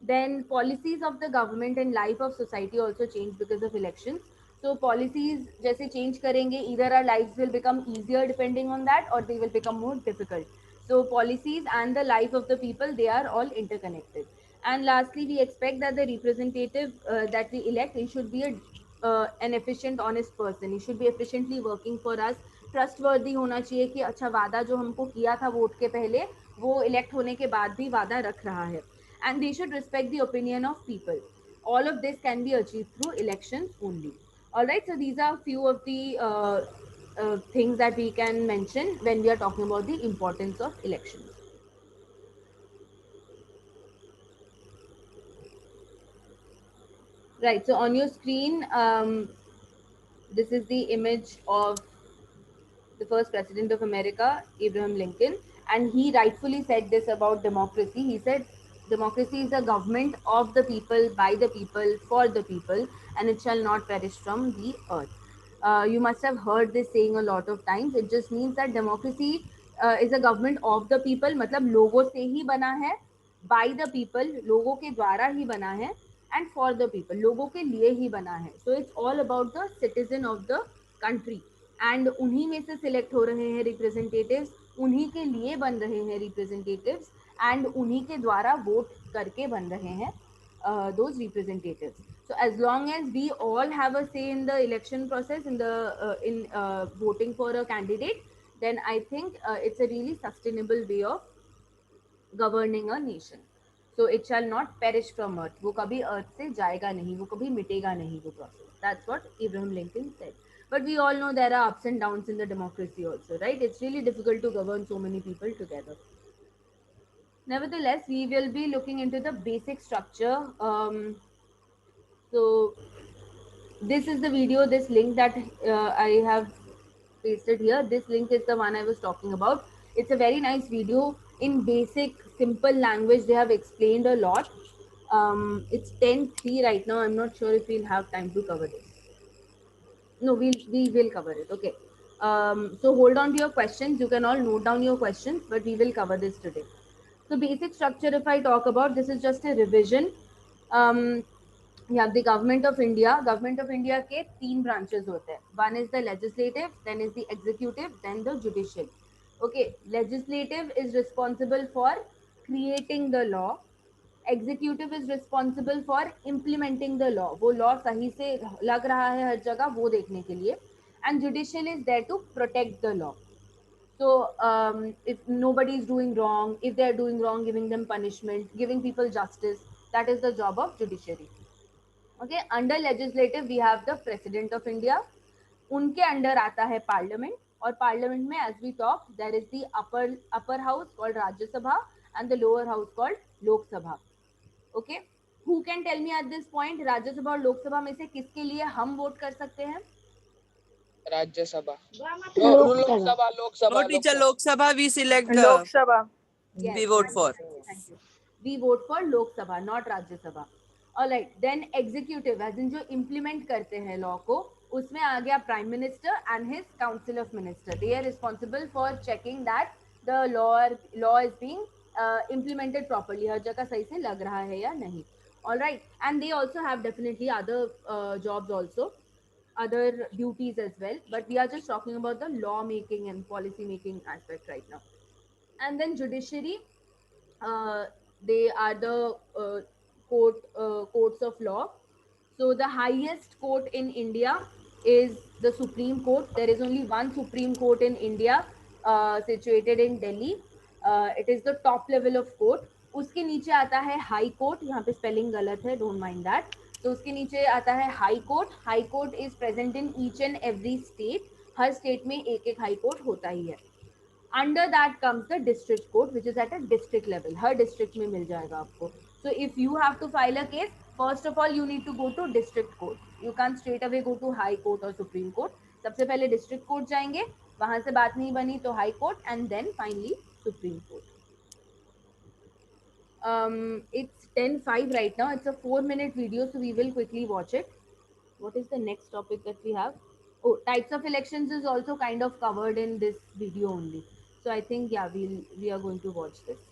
Then policies of the government and life of society also change because of elections. So policies जैसे change करेंगे, either our lives will become easier depending on that, or they will become more difficult. So policies and the life of the people, they are all interconnected. And lastly, we expect that the representative that we elect, he should be an efficient, honest person. He should be efficiently working for us. Trustworthy होना चाहिए कि अच्छा वादा जो हमको किया था vote के पहले, वो elect होने के बाद भी वादा रख रहा है. And they should respect the opinion of people. All of this can be achieved through elections only. All right, so these are few of the things that we can mention when we are talking about the importance of elections. Right, so on your screen, this is the image of the first president of America, Abraham Lincoln, and he rightfully said this about democracy. He said, democracy is a government of the people, by the people, for the people, and it shall not perish from the earth. You must have heard this saying a lot of times. It just means that democracy is a government of the people, मतलब लोगों से ही बना है, by the people, लोगों के द्वारा ही बना है, and for the people, लोगों के लिए ही बना है. So it's all about the citizen of the country. And उन्हीं में से सिलेक्ट हो रहे हैं रिप्रेजेंटेटिव्स, उन्हीं के लिए बन रहे हैं रिप्रेजेंटेटिव्स, एंड उन्हीं के द्वारा वोट करके बन रहे हैं those representatives. So as long as we all have a say in the election process, in the voting for a candidate, then I think it's a really sustainable way of governing a nation. So it shall not perish from earth. वो कभी earth से जाएगा नहीं, वो कभी मिटेगा नहीं वो process. That's what Abraham Lincoln said. But we all know there are ups and downs in the democracy also, right? It's really difficult to govern so many people together. Nevertheless, we will be looking into the basic structure. So this is the video, this link that I have pasted here. This link is the one I was talking about. It's a very nice video. In basic, simple language, they have explained a lot. It's 10:03 right now. I'm not sure if we'll have time to cover this. No, we will cover it. Okay. So hold on to your questions. You can all note down your questions, but we will cover this today. So basic structure, if I talk about, this is just a revision. You have the government of India. Government of India के 3 branches होते हैं. One is the legislative, then is the executive, then the judicial. Okay, legislative is responsible for creating the law. Executive is responsible for implementing the law. वो law सही से लग रहा है हर जगह वो देखने के लिए. And judicial is there to protect the law. So if nobody is doing wrong, if they are doing wrong, giving them punishment, giving people justice, that is the job of judiciary. Okay, under legislative we have the president of India. उनके under आता है parliament, और parliament में as we talk there is the upper house called Rajya Sabha and the lower house called Lok Sabha. Okay, who can tell me at this point राज्य सभा और लोक सभा में से किसके लिए हम वोट कर सकते हैं? Rajya Sabha. Lok Sabha. No teacher, Lok Sabha we select. Lok Sabha. Yes, we vote for. Thank you. We vote for Lok Sabha, not Rajya Sabha. All right, then executive, as in जो implement करते हैं law को, उसमें आ गया prime minister and his council of minister. They are responsible for checking that the law is being implemented properly. हर जगह सही से लग रहा है या नहीं. All right, and they also have definitely other jobs also, other duties as well. But we are just talking about the law making and policy making aspect right now. And then judiciary, they are the courts of law. So the highest court in India is the Supreme Court. There is only one Supreme Court in India, situated in Delhi. It is the top level of court. उसके नीचे आता है high court, यहाँ पे spelling गलत है, don't mind that. तो उसके नीचे आता है high court. High court is present in each and every state. Her state में एक एक हाई कोर्ट होता ही है. Under that comes the district court which is at a district level. Her district में मिल जाएगा आपको. So if you have to file a case, first of all you need to go to district court. You can't straight away go to high court or supreme court. सबसे पहले district court जाएंगे, वहां से बात नहीं बनी तो high court and then finally supreme court. It's 10:05 right now. It's a 4-minute video, so we will quickly watch it. What is the next topic that we have? Oh, types of elections is also kind of covered in this video only. So I think yeah, we are going to watch this.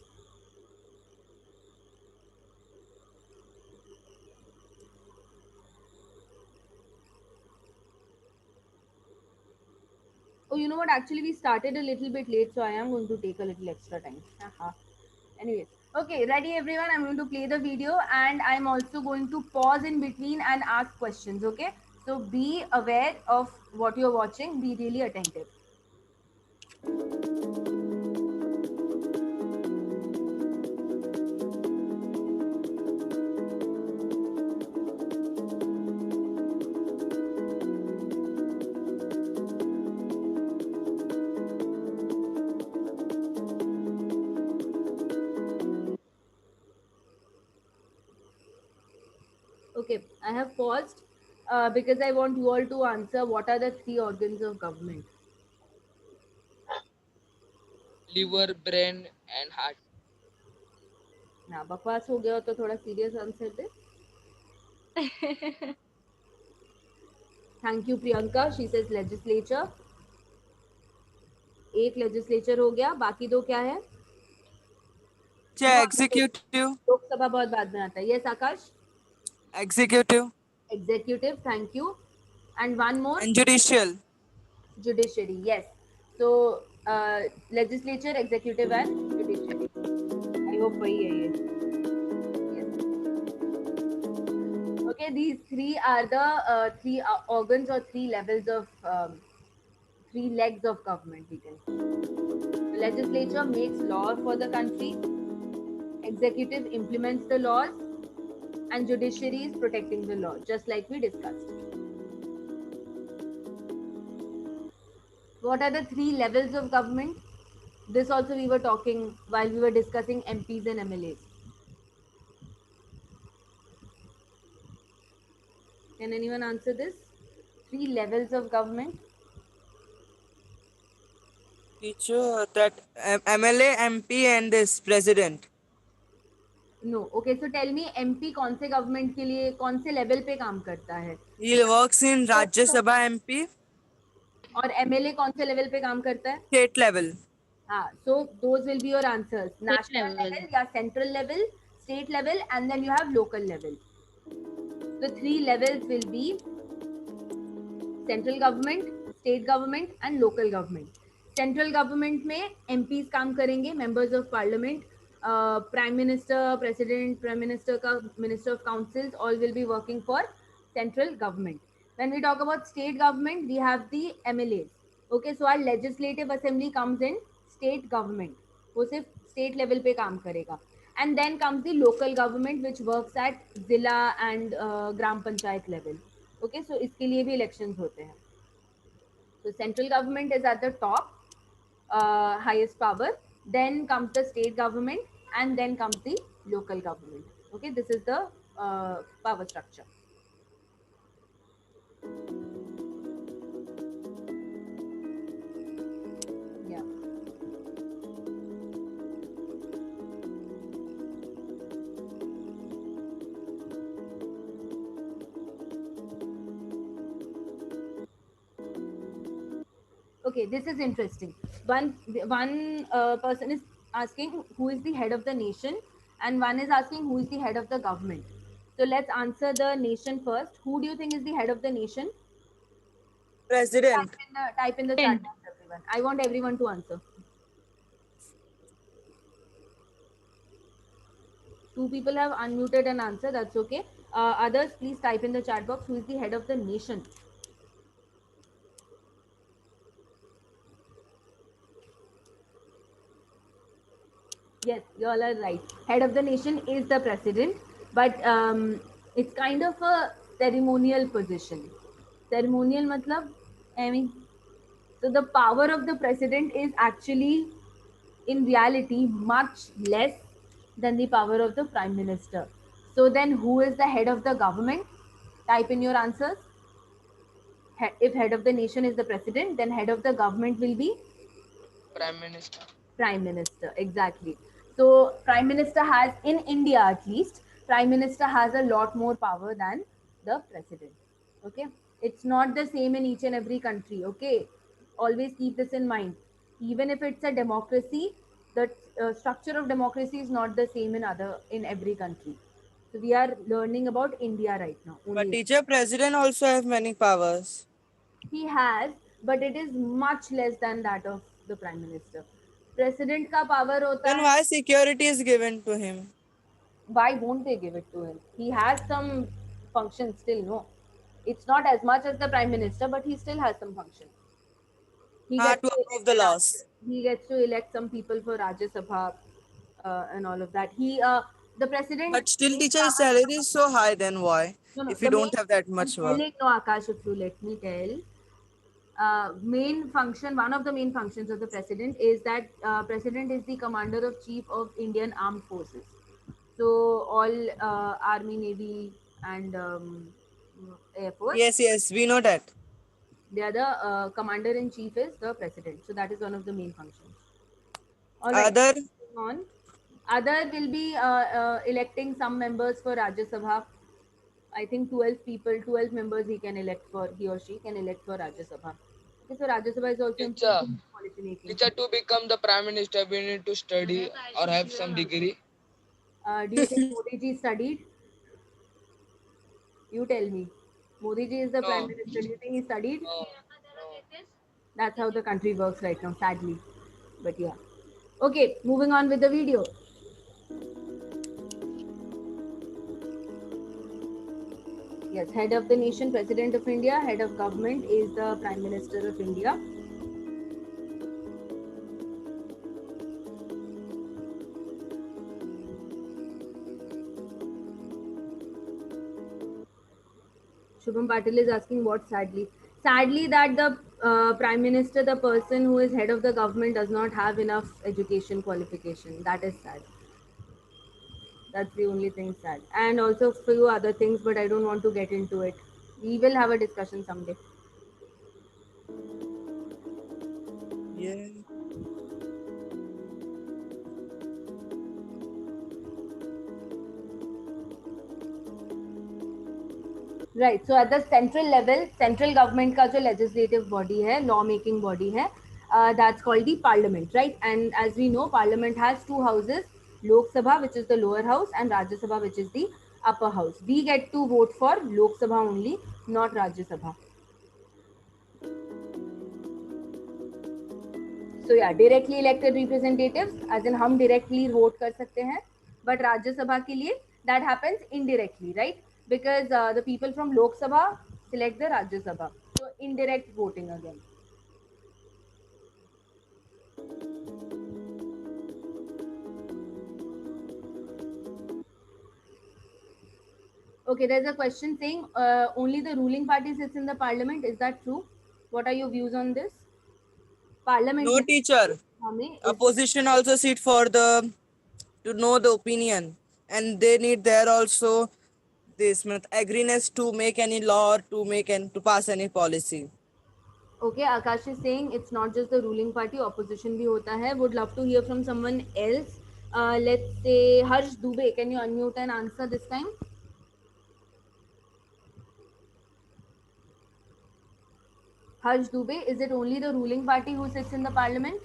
Oh, you know what? Actually, we started a little bit late, so I am going to take a little extra time. Anyways, okay, ready everyone? I'm going to play the video and I'm also going to pause in between and ask questions, okay? So be aware of what you're watching, be really attentive. Okay, I have paused because I want you all to answer what are the 3 organs of government. Liver, brain, and heart. ना बकवास हो गया हो तो थोड़ा serious answer they. Thank you Priyanka. She says legislature. एक legislature हो गया, बाकी 2 क्या है? Executive. लोकसभा बहुत बाद में आता है. Yes Akash. Executive. Executive, thank you. And one more? And judicial. Judiciary, yes. So, legislature, executive and judiciary. I hope वही है ये. Yes. Okay, these 3 are the 3 organs or 3 levels of 3 legs of government, we can say. The legislature makes law for the country. Executive implements the laws. And judiciary is protecting the law, just like we discussed. What are the 3 levels of government? This also we were talking while we were discussing MPs and MLAs. Can anyone answer this? 3 levels of government? Teacher, that MLA, MP and this president. No. Okay, so tell me MP कौन से government के लिए कौन से level पे काम करता है? He works in Rajya Sabha MP. और MLA कौन से level पे काम करता है? State level. हाँ, so those will be your answers. National level या central level, state level, and then you have local level. The 3 levels will be central government, state government, and local government. Central government में MPs काम करेंगे, members of parliament. Prime Minister, President, Prime Minister, Minister of Councils, all will be working for central government. When we talk about state government, we have the MLAs. Okay, so our legislative assembly comes in state government. वो सिर्फ state level पे काम करेगा. And then comes the local government, which works at zilla and gram panchayat level. Okay, so इसके लिए भी elections होते हैं. So central government is at the top, highest power. Then comes the state government, and then comes the local government. Okay, this is the power structure. Yeah. Okay, this is interesting. One person is asking who is the head of the nation, and one is asking who is the head of the government. So let's answer the nation first. Who do you think is the head of the nation? President. Type in the chat box, everyone. I want everyone to answer. 2 people have unmuted and answered. That's okay. Others, please type in the chat box who is the head of the nation. Yes, you all are right. Head of the nation is the president, but it's kind of a ceremonial position. Ceremonial matlab, I mean, so the power of the president is actually, in reality, much less than the power of the prime minister. So then, who is the head of the government? Type in your answers. If head of the nation is the president, then head of the government will be Prime Minister. Prime Minister, exactly. So Prime Minister has, in India at least, Prime Minister has a lot more power than the President. Okay, it's not the same in each and every country. Okay, always keep this in mind. Even if it's a democracy, the structure of democracy is not the same in every country. So we are learning about India right now. But Only teacher, president also have many powers. he has, but it is much less than that of the Prime Minister. President का power होता Then है. why security is given to him? Why won't they give it to him? He has some function still, no? It's not as much as the Prime Minister, but he still has some function. He gets To to approve the laws. he gets to elect some people for Rajya Sabha and all of that. The president. But still teacher's salary is so high, then why? No, If you the main, don't have that I'm much work. telling, no, Akash, if you let me tell. Main function, one of the main functions of the president is that president is the commander of chief of Indian Armed Forces. So all army, navy, and air force. Yes, we know that. The other commander in chief is the president. So that is one of the main functions. All right. Other, On. Other will be electing some members for Rajya Sabha. I think 12 people, 12 members he or she can elect for Rajya Sabha. Okay, so Rajya Sabha is also Teacher, important in policy making. teacher, to become the Prime Minister, we need to study or have some degree. Do you think Modi ji studied? You tell me. Modi ji is the Prime Minister. Do you think he studied? No. That's how the country works right now, sadly. But yeah. Okay, moving on with the video. Yes, head of the nation, President of India, head of government is the Prime Minister of India. Shubham Patil is asking what sadly? Sadly that the Prime Minister, the person who is head of the government, does not have enough education qualification. That is sad. That's the only thing sad. And also a few other things, but I don't want to get into it. We will have a discussion someday. yeah. Right. So at the central level, central government का जो legislative body है, law making body है, that's called the parliament, right? And as we know, parliament has two houses, Lok Sabha, which is the lower house, and Rajya Sabha, which is the upper house. We get to vote for Lok Sabha only, not Rajya Sabha. So yeah, directly elected representatives, as in हम directly vote कर सकते हैं, but Rajya Sabha के लिए that happens indirectly, right? Because the people from Lok Sabha select the Rajya Sabha. So indirect voting again. Okay, there's a question saying only the ruling party sits in the parliament. Is that true? What are your views on this? Parliament. No teacher. Opposition also sit for to know the opinion, and they need there also this agreement to make any law or to pass any policy. Okay, Akash is saying it's not just the ruling party, opposition bhi hota hai. Would love to hear from someone else. Let's say Harsh Dubey. Can you unmute and answer this time? Harsh Dubey, is it only the ruling party who sits in the parliament?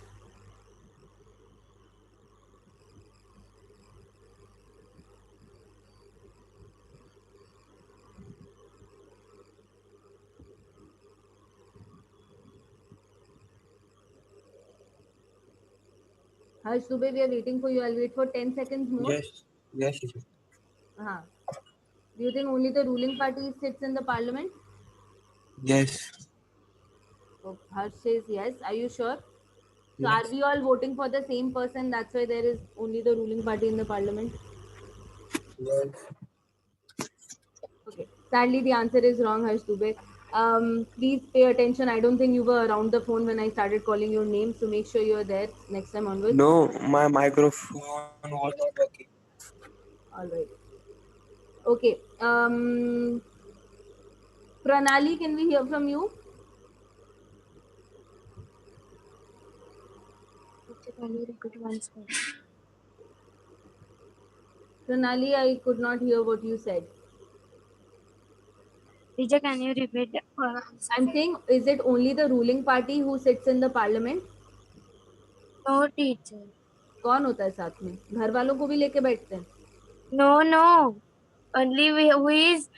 Harsh Dubey, we are waiting for you. I'll wait for 10 seconds more. Yes. Yes, teacher. Uh-huh. Do you think only the ruling party sits in the parliament? Yes. So Harsh says yes. Are you sure? So are Yes. we all voting for the same person? That's why there is only the ruling party in the parliament. Yes. Okay. Sadly, the answer is wrong, Harsh Dubey. Please pay attention. I don't think you were around the phone when I started calling your name, so make sure you're there next time onwards. No, my microphone was not working. All right. Okay. Pranali, can we hear from you? Can you repeat once more? Pranali, I could not hear what you said. Teacher, can you repeat? I'm saying, is it only the ruling party who sits in the parliament? No, teacher. कौन होता है साथ में? घर वालों को भी लेके बैठते हैं? No, no. Only who is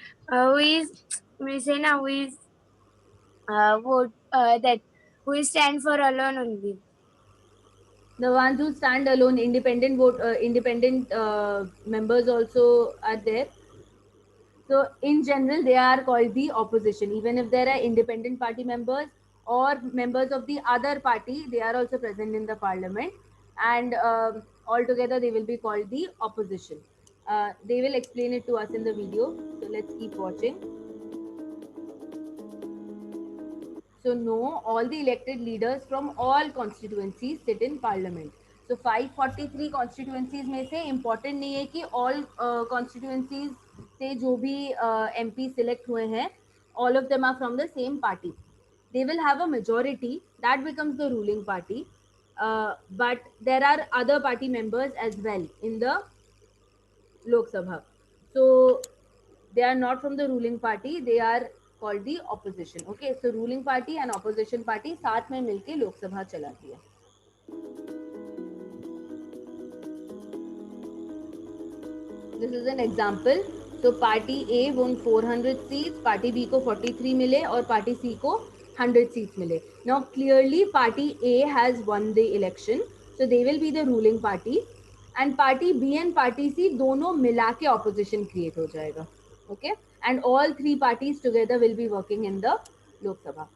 we say now who is vote that who stand for alone only. The ones who stand alone, independent members also are there. So in general, they are called the opposition. Even if there are independent party members or members of the other party, they are also present in the parliament, and altogether they will be called the opposition. They will explain it to us in the video. So let's keep watching. So no, all the elected leaders from all constituencies sit in parliament. So 543 constituencies में से important नहीं है कि all constituencies से जो भी MP select हुए हैं, all of them are from the same party. They will have a majority that becomes the ruling party, but there are other party members as well in the Lok Sabha. So they are not from the ruling party, they are called the opposition. Okay, so ruling party and opposition party साथ में मिलके लोकसभा चलाती है. This is an example. So party A won 400 seats, party B को 43 मिले और party C को 100 seats मिले. Now clearly party A has won the election, so they will be the ruling party, and party B and party C दोनों मिला के opposition create हो जाएगा. Okay, and all three parties together will be working in the Lok Sabha.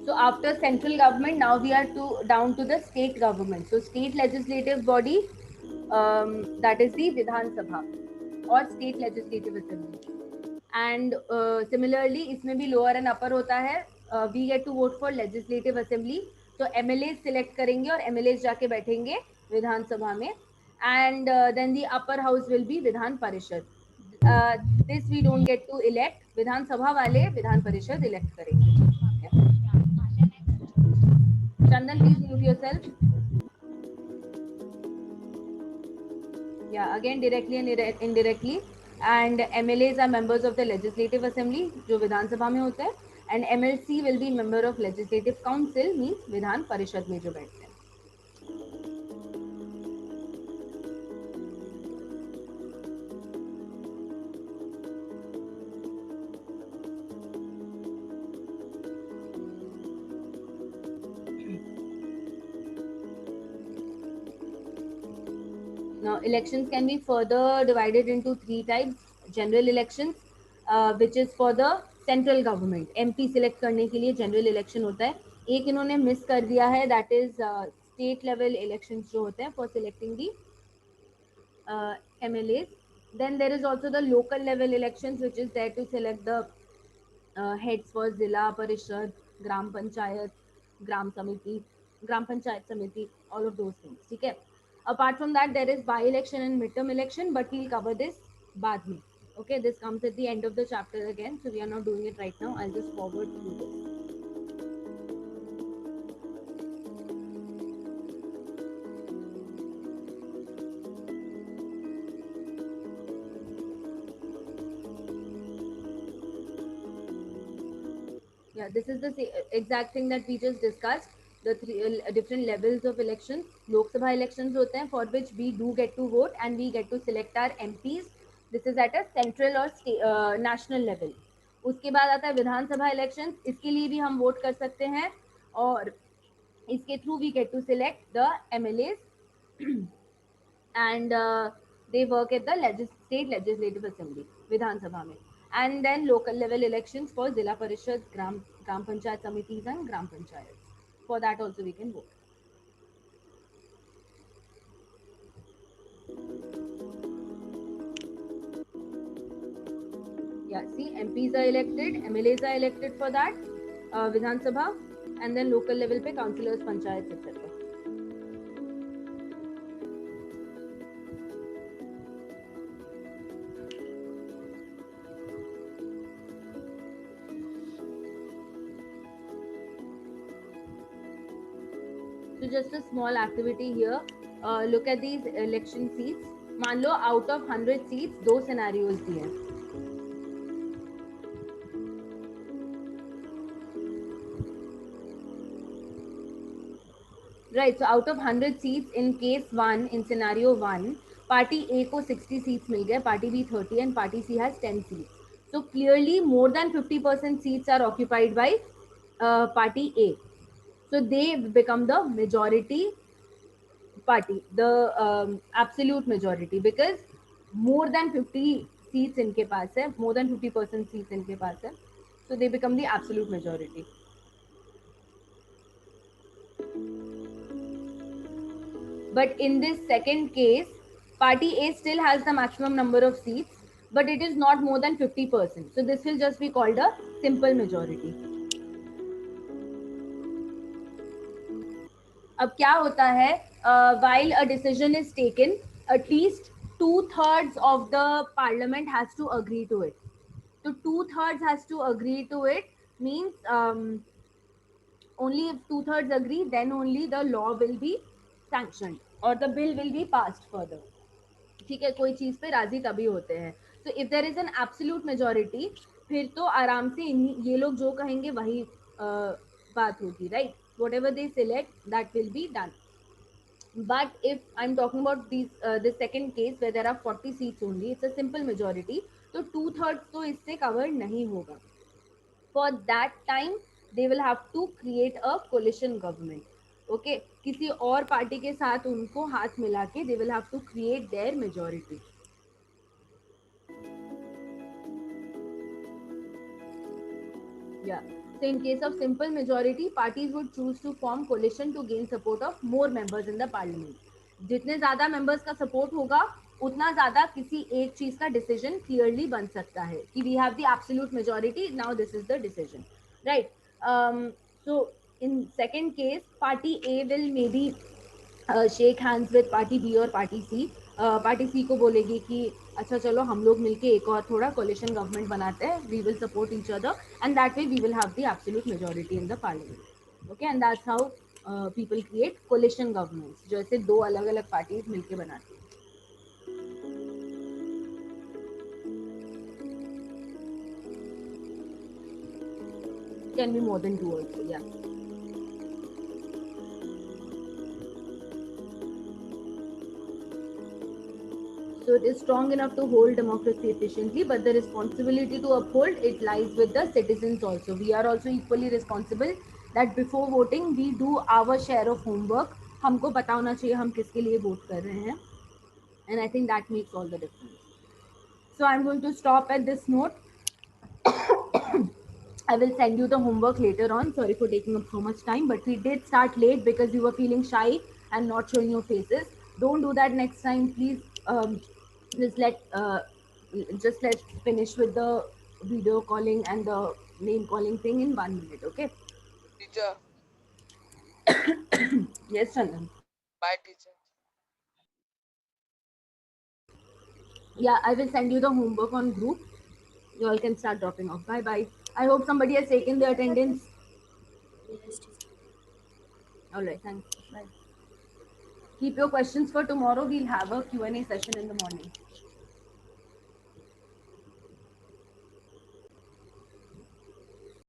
So after central government, now we are down to the state government. So state legislative body, that is the Vidhan Sabha or state legislative assembly. And similarly, इसमें भी lower and upper होता है. We get to vote for legislative assembly. So MLAs select करेंगे और MLAs जाके बैठेंगे विधान सभा में. And then the upper house will be Vidhan Parishad. This we don't get to elect. Vidhan Sabha वाले विधान परिषद elect करेंगे. Chandan, please mute yourself. Yeah, again directly and indirectly. And MLAs are members of the Legislative Assembly, जो विधान सभा में होता है. And MLC will be member of Legislative Council, means Vidhan Parishad में जो बैठते हैं. Now, elections can be further divided into three types. General elections, which is for the central government. MP select करने के लिए general election होता है. एक इन्होंने miss कर दिया है, that is state level elections जो होते हैं for selecting the MLAs. Then there is also the local level elections, which is there to select the heads for Zilla Parishad, Gram Panchayat, Gram Panchayat Samiti, all of those things. ठीक है. Apart from that, there is by-election and midterm election, but we'll cover this बाद में. Okay, this comes at the end of the chapter again, so we are not doing it right now. I'll just forward through this. Yeah, this is the exact thing that we just discussed. the three different levels of elections. Lok Sabha elections होते हैं, for which we do get to vote and we get to select our MPs. This is at a central or national level. उसके बाद आता है विधानसभा elections, इसके लिए भी हम वोट कर सकते हैं और इसके through we get to select the MLAs and they work at the state legislative assembly, विधानसभा में. And then local level elections for Zilla Parishad, Gram Panchayat Samitis and Gram Panchayats. For that also we can vote. Yeah, see, MPs are elected, MLAs are elected for that, Vidhan Sabha, and then local level pe councillors, panchayats, etc. So just a small activity here. Look at these election seats. मान लो out of 100 seats, 2 scenarios दिए. Right, so out of 100 seats in case 1, in scenario 1, party A को 60 seats मिल गए, party B 30 and party C has 10 seats. So clearly more than 50% seats are occupied by party A. So they become the majority party, the absolute majority, because more than 50 seats इनके पास है, more than 50% seats इनके पास है. So they become the absolute majority. But in this second case, party A still has the maximum number of seats, but it is not more than 50%. So this will just be called a simple majority. अब क्या होता है, while a decision is taken, at least 2/3 of the parliament has to agree to it. So 2/3 has to agree to it means only if 2/3 agree, then only the law will be sanctioned or the bill will be passed further. ठीक है, कोई चीज पे राजी तभी होते हैं. So if there is an absolute majority, फिर तो आराम से ये लोग जो कहेंगे वही बात होगी, right? Whatever they select, that will be done. But if I'm talking about this second case where there are 40 seats only, it's a simple majority. So 2/3 तो इससे cover नहीं होगा. For that time, they will have to create a coalition government. Okay, किसी और party के साथ उनको हाथ मिला के they will have to create their majority. Yeah. So in case of simple majority, parties would choose to form coalition to gain support of more members in the parliament. जितने ज़्यादा members का support होगा, उतना ज़्यादा किसी एक चीज़ का decision clearly बन सकता है कि we have the absolute majority, now this is the decision, right? So in second case, party A will maybe shake hands with party B or party C. Party C को बोलेगी कि अच्छा चलो हम लोग मिलके एक और थोड़ा कोलिशन गवर्नमेंट बनाते हैं, we will support each other and that way we will have the absolute majority in the parliament. Okay, and that's how people create coalition governments, जो ऐसे दो अलग अलग पार्टीज मिलके बनाती हैं. Can be more than 2 also. या so it is strong enough to hold democracy efficiently, but the responsibility to uphold it lies with the citizens also. We are also equally responsible that before voting we do our share of homework. हमको पता होना चाहिए हम किसके लिए vote कर रहे हैं, and I think that makes all the difference. So I'm going to stop at this note. I will send you the homework later on. Sorry for taking up so much time, but we did start late because you were feeling shy and not showing your faces. Don't do that next time, please. Just let's finish with the video calling and the name calling thing in 1 minute, okay? Teacher. Yes, Chandan. Bye, teacher. Yeah, I will send you the homework on group. You all can start dropping off. Bye bye. I hope somebody has taken the attendance. All right, thanks. Bye. Keep your questions for tomorrow. We'll have a Q&A session in the morning.